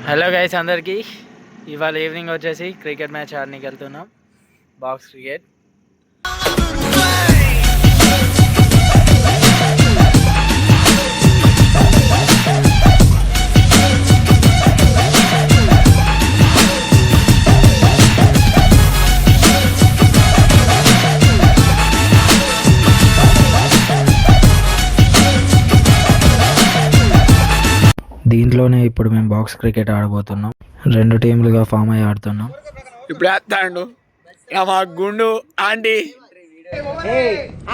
Hello guys అందరికి, ఇవాళ evening వచ్చేసి క్రికెట్ మ్యాచ్ ఆడడానికి వెళ్తున్నాం. Box cricket. దీంట్లోనే ఇప్పుడు మేము బాక్స్ క్రికెట్ ఆడబోతున్నాం. 2 టీంలుగా ఫామ్ అయ్యి ఆడుతున్నాం. ఇప్పుడు వేస్తాడు మా గుండు ఆంటీ.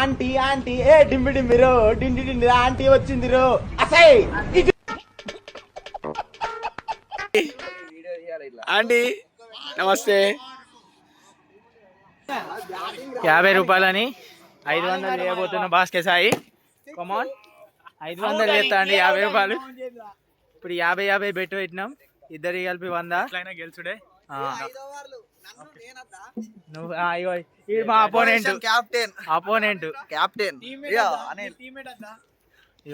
ఆంటీ ఆంటీ ఏ డింబి డింబిరో డిండి డిండి ఆంటీ వచ్చిందిరో. ఆంటీ నమస్తే. 50 రూపాయలని 500 చేయబోతున్నా. బాస్కే సాయి కమాన్ 500 చేస్తా అండి. 50 రూపాయలు. ఇప్పుడు 50 బెట్ పెట్టినాం. ఇద్దరు కలిపి 100 గెలుచుడే. నువ్వు మా అపోనెంట్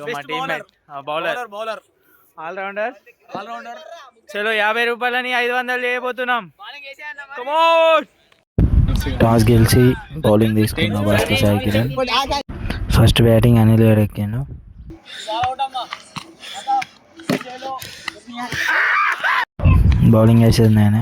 మా టీమ్మేట్ బౌలర్ ఆల్రౌండర్. చలో 50 రూపాయలని 500 చేయబోతున్నాం. టాస్ గెలిచి బౌలింగ్ తీసుకున్నాం. బాస్కే సాయి కిరణ్. ఫస్ట్ బ్యాటింగ్ అనిల్ గారు ఎక్కాను. బౌలింగ్ వేసేది నేనే.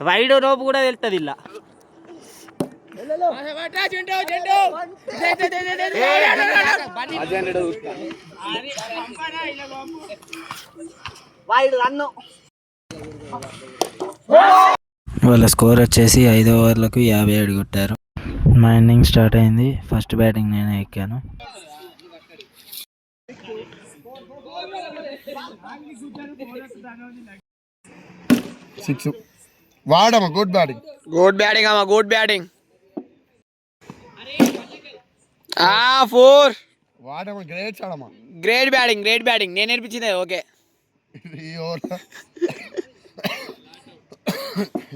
వైడ్ రోపు కూడా వెళ్తుంది ఇలా. వాళ్ళ స్కోర్ వచ్చేసి 5 ఓవర్లకు 57 కొట్టారు. మా ఇన్నింగ్ స్టార్ట్ అయింది. ఫస్ట్ బ్యాటింగ్ నేనే ఎక్కాను. వాడమ్మా గుడ్ బ్యాటింగ్. అమ్మా గుడ్ బ్యాటింగ్. 4 వాడమ్మా గ్రేట్ చాడమ్మా. గ్రేట్ బ్యాటింగ్ నేను నేర్పించింది. ఓకే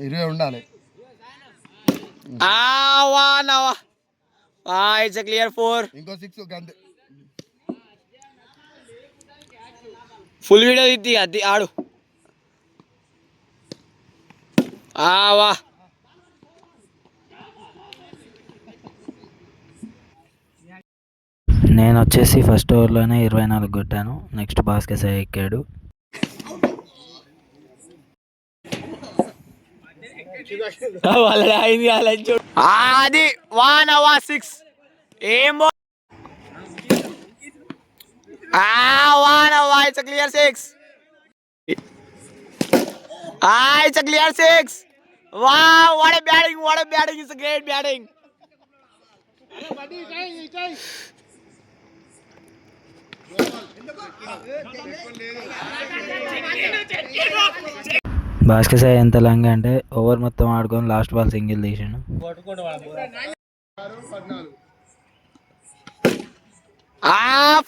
20 ఉండాలి. It's clear 4. ఇంకో 6 గంతే. ఫుల్ వీడియో తీద్ది అది ఆడు. వా నేను వచ్చేసి ఫస్ట్ ఓవర్లోనే 24 కొట్టాను. నెక్స్ట్ బాస్కే సాయి ఎక్కాడు. అది 6 ఏం it's a clear 6. It's a clear 6. Wow, what a batting, it's a great batting. బాస్కే Sai ఎంత లంగా అంటే ఓవర్ మొత్తం ఆడుకొని లాస్ట్ బాల్ సింగిల్ తీసాను.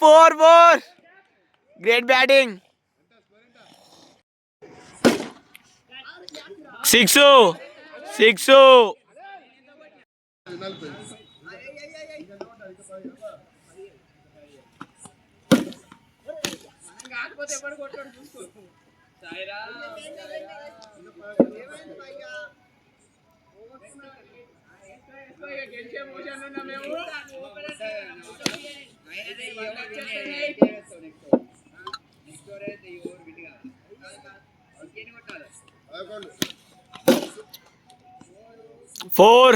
4. Great batting. 6. 4.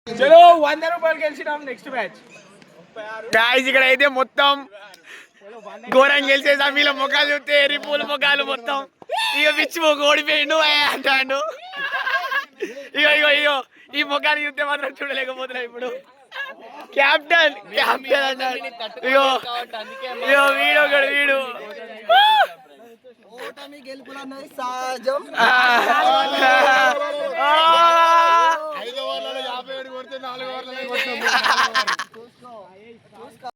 చలో 100 రూపాయలు గెలిచినాం. నెక్స్ట్ మ్యాచ్ గాయ్స్ ఇక్కడ అయితే మొత్తం ఘోరం గెలిచేసా. వీళ్ళ ముఖాలు చూస్తే ఎర్రిపూల ముఖాలు మొత్తం. ఇక పిచ్చి మొక్క ఓడిపోయిండు అంటాడు. ఇగో ఈ ముఖాన్ని చూస్తే మాత్రం చూడలేకపోతున్నా. ఇప్పుడు క్యాప్టెన్ అన్నాడు. ఇగో వీడు ఓటమి గెలుపులన్నది సహజం. 5 ఓవర్లలో 57 కొడితే 4 ఓవర్లలో కొట్టాం.